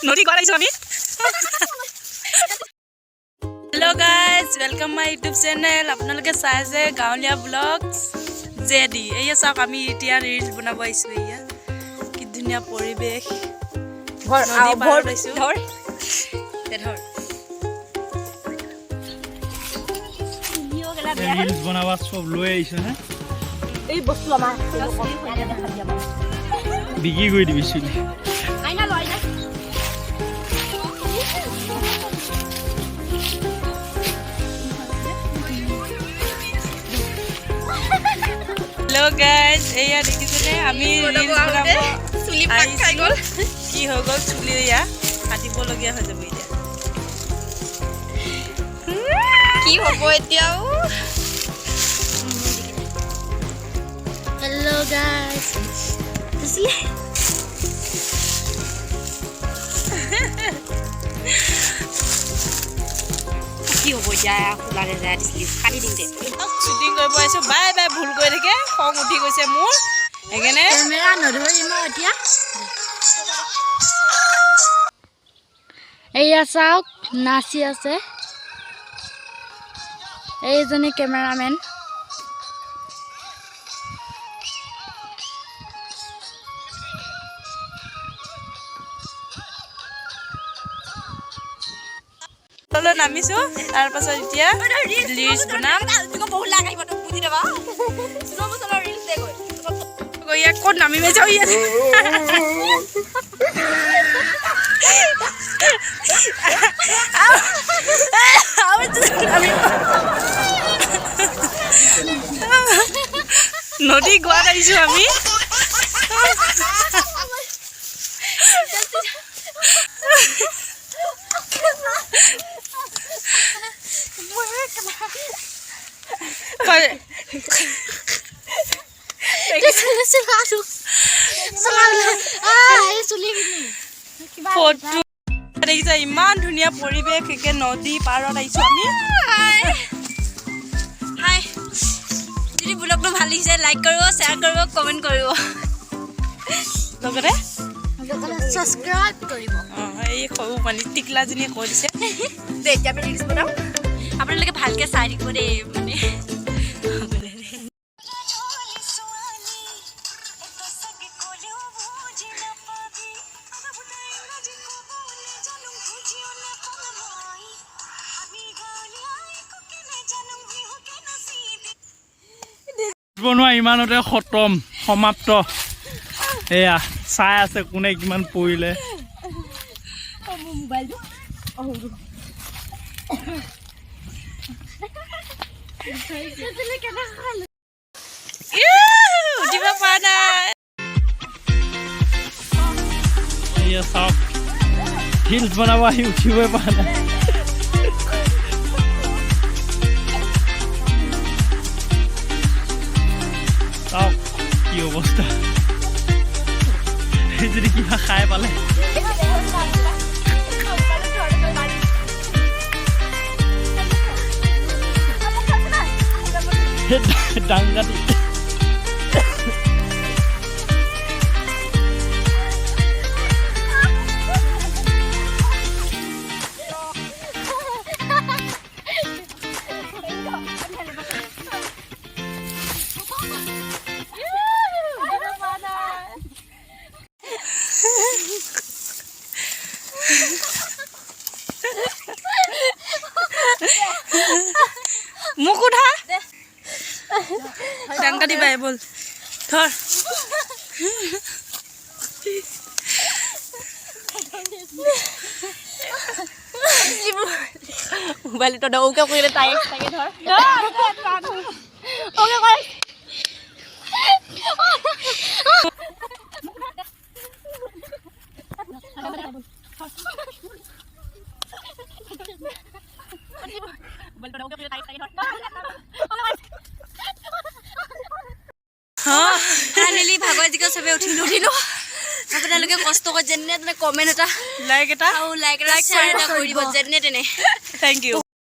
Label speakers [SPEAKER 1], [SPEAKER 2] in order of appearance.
[SPEAKER 1] নদী গড়াইছো আমি hello guys welcome my YouTube channel আপোনালোকে চাই আছে গাঁৱলীয়া ব্লগছ জেডি এইয়া চাওক আমি এতিয়া ৰিলছ বনাব আইছো এইয়া কি ধুনীয়া পৰিবেশ নদী পাৰ হৈছো ধৰ
[SPEAKER 2] ৰিলছ বনাবা সব লৈ আইছো না
[SPEAKER 3] এই বস্তু আমাৰ
[SPEAKER 2] বিকি গৈ দিবিছিলি
[SPEAKER 3] আইনা লয় না
[SPEAKER 1] हेलो गाइस এইয়া দেখিছেনে আমি ৰিলছ বনাব চুলি পাক খাই গল কি হৈ গল চুলি ইয়া কাটিব লগিয়া হৈ যাব এতিয়া
[SPEAKER 3] কি হ'ব এতিয়াও हेलो गाइस তুসলে কি হ'ব যা লাগে যা দিছলি কাটি দিম দে
[SPEAKER 1] শুটিং কৰিব আইছো বাই বাই ভুল কৰি থাকে খং উঠি গৈছে মোৰ এগেনে
[SPEAKER 3] কেমেৰা নধৰিম এতিয়া এইয়া চাওক নাচি আছে এইজনী কেমেৰামেন
[SPEAKER 1] তলে নামিছো তাৰ পাছত এতিয়া ৰিলছ বনাম
[SPEAKER 3] তুমি বহুত লাগাইব তো বুজি দেবা স্লো মোশনৰ ৰিলছ দে গৈ
[SPEAKER 1] গইয়া কোন নামিমে যাও ইয়া নদী গোৱাত আহিছো আমি ফটো দেখিছা ইমান ধুনীয়া পৰিবেশ একে নদী পাৰত আহিছো আমি
[SPEAKER 3] হাই যদি ব্লগটো ভাল লাগিছে লাইক কৰিব শেয়াৰ কৰিব কমেন্ট কৰিব
[SPEAKER 1] লগতে
[SPEAKER 3] সাবস্ক্ৰাইব কৰিব
[SPEAKER 1] এই সৰু মানে টিকলাজনীয়ে কৈ দিছে
[SPEAKER 3] দে এতিয়া আমি ৰিলছ বনাম আপোনালোকে ভালকে চাই দিব দেই মানে
[SPEAKER 2] বনোৱা ইমানতে খতম সমাপ্ত এয়া চাই আছে কোনে কিমান পৰিলে
[SPEAKER 3] মোবাইলটো
[SPEAKER 1] উঠিব পৰা নাই
[SPEAKER 2] এয়া চাওক ৰিলছ বনাব আহি উঠিবই পৰা নাই চাওক কি অৱস্থা যদি কিবা খাই পালে ডাংগাটি
[SPEAKER 1] মুখ উঠা ডাংকা দিবা বল ধর
[SPEAKER 3] মোবাইল তো ওকে কইলে তাই তাকে ধর ওকে কই ফাইনালি ভাগৱতীক সবে উঠিলো আপোনালোকে কষ্ট কৰি যেনে তেনে কমেন্ট এটা
[SPEAKER 1] লাইক এটা
[SPEAKER 3] আৰু লাইক এটা শ্বেয়াৰ এটা কৰি দিব যেনে তেনে
[SPEAKER 1] থ্যাংক ইউ